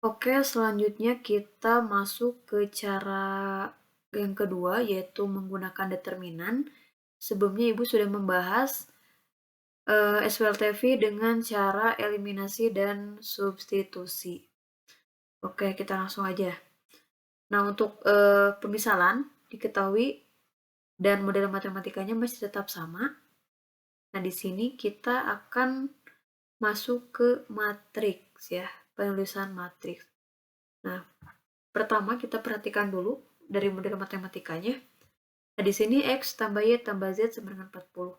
Oke, selanjutnya kita masuk ke cara yang kedua, yaitu menggunakan determinan. Sebelumnya Ibu sudah membahas SWLTV dengan cara eliminasi dan substitusi. Oke, kita langsung aja. Nah, untuk pemisalan diketahui dan model matematikanya masih tetap sama. Nah, di sini kita akan masuk ke matriks ya, penulisan matriks. Nah, pertama kita perhatikan dulu dari model matematikanya. Nah, di sini X tambah Y tambah Z sama dengan 40.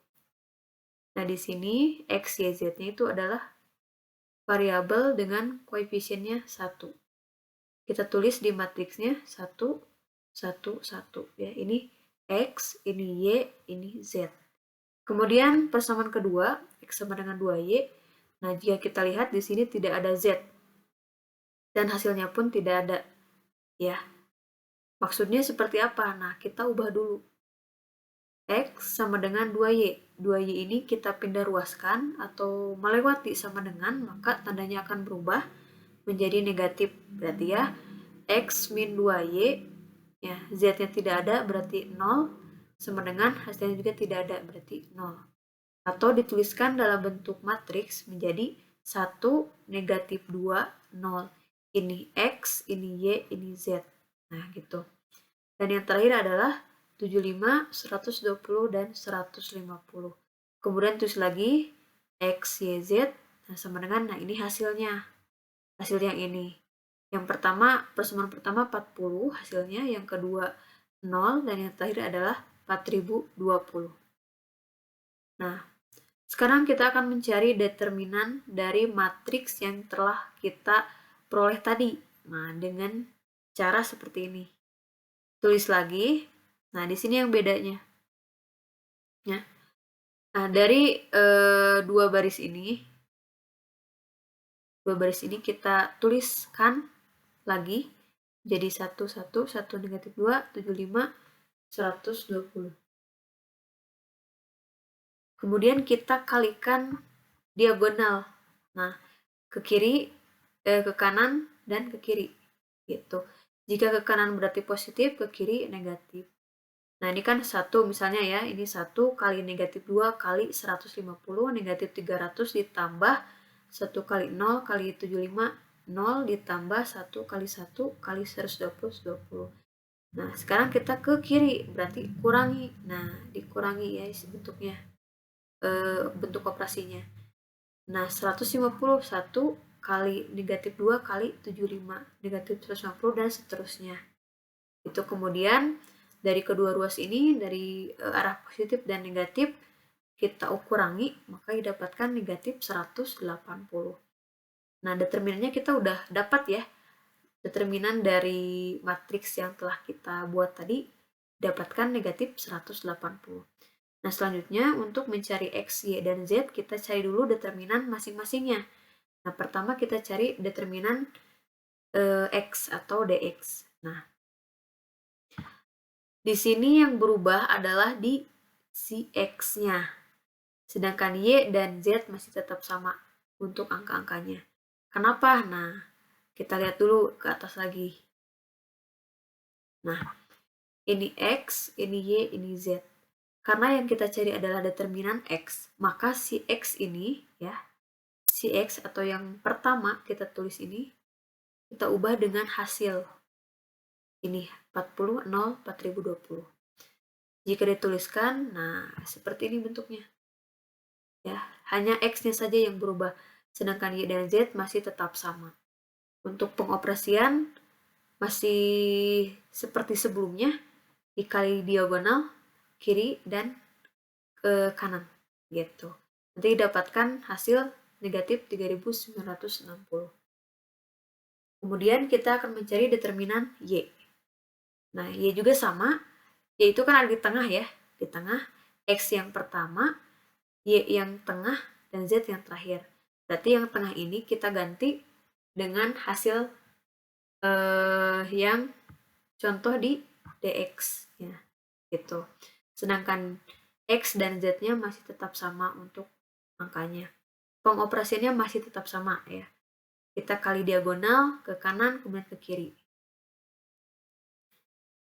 Nah, di sini X, Y, Z-nya itu adalah variabel dengan koefisiennya 1. Kita tulis di matriksnya 1, 1, 1. Ya, ini X, ini Y, ini Z. Kemudian persamaan kedua, X sama dengan 2Y. Nah, jika kita lihat di sini tidak ada Z. Dan hasilnya pun tidak ada. Ya, maksudnya seperti apa? Nah, kita ubah dulu. X sama dengan 2Y. 2Y ini kita pindah ruaskan atau melewati sama dengan, maka tandanya akan berubah menjadi negatif. Berarti ya, X min 2Y, ya, Z-nya tidak ada berarti 0, sama dengan hasilnya juga tidak ada berarti 0. Atau dituliskan dalam bentuk matriks menjadi 1, negatif 2, 0. Ini X, ini Y, ini Z. Nah, gitu. Dan yang terakhir adalah 75, 120, dan 150. Kemudian tulis lagi X, Y, Z. Nah, sama dengan, nah ini hasilnya. Hasil yang ini. Yang pertama, persamaan pertama 40 hasilnya. Yang kedua 0. Dan yang terakhir adalah 4020. Nah, sekarang kita akan mencari determinan dari matriks yang telah kita peroleh tadi. Nah, dengan cara seperti ini. Tulis lagi. Nah, di sini yang bedanya. Ya. Nah, dari dua baris ini kita tuliskan lagi jadi 1, 1, 1 negatif 2, 75, 120. Kemudian kita kalikan diagonal. Nah, ke kiri, ke kanan, dan ke kiri. Gitu. Jika ke kanan berarti positif, ke kiri negatif. Nah, ini kan 1 misalnya ya, ini 1 kali negatif 2 kali 150, negatif 300 ditambah 1 kali 0 kali 75, 0 ditambah 1 kali 1 kali 120, 120. Nah, sekarang kita ke kiri, berarti kurangi. Nah, dikurangi ya bentuknya, bentuk operasinya. Nah, 151 kali negatif 2 kali 75, negatif 150, dan seterusnya. Itu kemudian dari kedua ruas ini, dari arah positif dan negatif, kita kurangi, maka didapatkan negatif 180. Nah, determinannya kita udah dapat ya. Determinan dari matriks yang telah kita buat tadi, dapatkan negatif 180. Nah, selanjutnya untuk mencari X, Y, dan Z, kita cari dulu determinan masing-masingnya. Nah, pertama kita cari determinan X atau DX. Nah, di sini yang berubah adalah di si X-nya. Sedangkan Y dan Z masih tetap sama untuk angka-angkanya. Kenapa? Nah, kita lihat dulu ke atas lagi. Nah, ini X, ini Y, ini Z. Karena yang kita cari adalah determinan X, maka si X ini, ya, si X atau yang pertama kita tulis ini, kita ubah dengan hasil. Ini 40, 0, 4020. Jika dituliskan, nah seperti ini bentuknya. Ya, hanya X-nya saja yang berubah, sedangkan Y dan Z masih tetap sama. Untuk pengoperasian masih seperti sebelumnya, dikali diagonal kiri dan ke kanan gitu. Nanti dapatkan hasil negatif 3960. Kemudian kita akan mencari determinan Y. Nah, Y juga sama, Y itu kan ada di tengah ya, di tengah, X yang pertama, Y yang tengah, dan Z yang terakhir. Berarti yang tengah ini kita ganti dengan hasil yang contoh di DX ya, gitu. Sedangkan X dan Z-nya masih tetap sama untuk angkanya. Pengoperasiannya masih tetap sama ya. Kita kali diagonal ke kanan, kemudian ke kiri.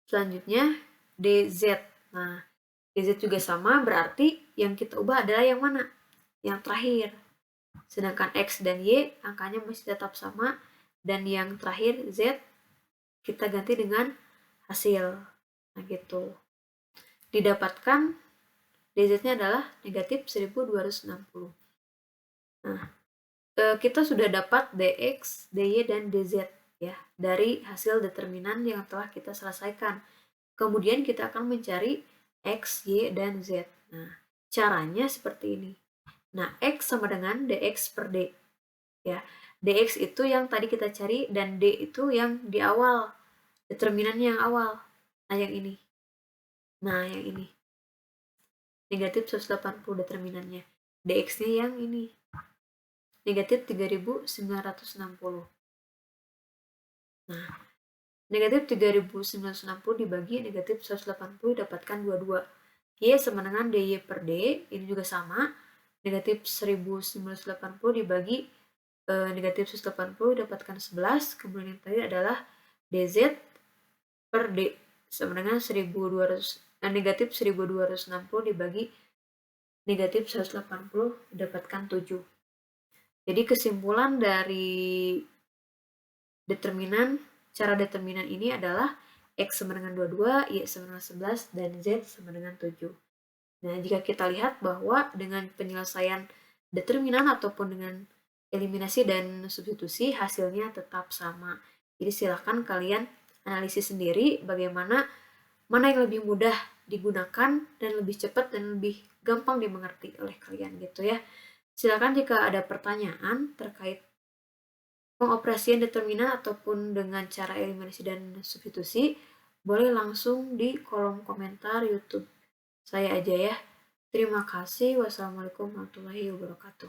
Selanjutnya, DZ. Nah, DZ juga sama, berarti yang kita ubah adalah yang mana? Yang terakhir. Sedangkan X dan Y, angkanya masih tetap sama. Dan yang terakhir, Z, kita ganti dengan hasil. Nah, gitu. Didapatkan DZ-nya adalah negatif 1260. Nah, kita sudah dapat DX, DY, dan DZ ya dari hasil determinan yang telah kita selesaikan. Kemudian kita akan mencari X, Y, dan Z. Nah, caranya seperti ini. Nah, X sama dengan DX per D. Ya, DX itu yang tadi kita cari dan D itu yang di awal. Determinannya yang awal. Nah, yang ini. Nah, yang ini. Negatif 180 determinannya. DX-nya yang ini. Negatif 3960. Nah, negatif 3960 dibagi negatif 180 dapatkan 22. Y sama dengan DY per D, ini juga sama. Negatif 1980 dibagi negatif 180 dapatkan 11. Kemudian yang tadi adalah DZ per D sama dengan 1200, negatif 1260 dibagi negatif 180 dapatkan 7. Jadi kesimpulan dari cara determinan ini adalah X sama dengan 22, Y sama dengan 11, dan Z sama dengan 7. Nah, jika kita lihat bahwa dengan penyelesaian determinan ataupun dengan eliminasi dan substitusi, hasilnya tetap sama. Jadi silakan kalian analisis sendiri bagaimana mana yang lebih mudah digunakan dan lebih cepat dan lebih gampang dimengerti oleh kalian gitu ya. Silakan jika ada pertanyaan terkait pengoperasian determinan ataupun dengan cara eliminasi dan substitusi, boleh langsung di kolom komentar YouTube saya aja ya. Terima kasih. Wassalamualaikum warahmatullahi wabarakatuh.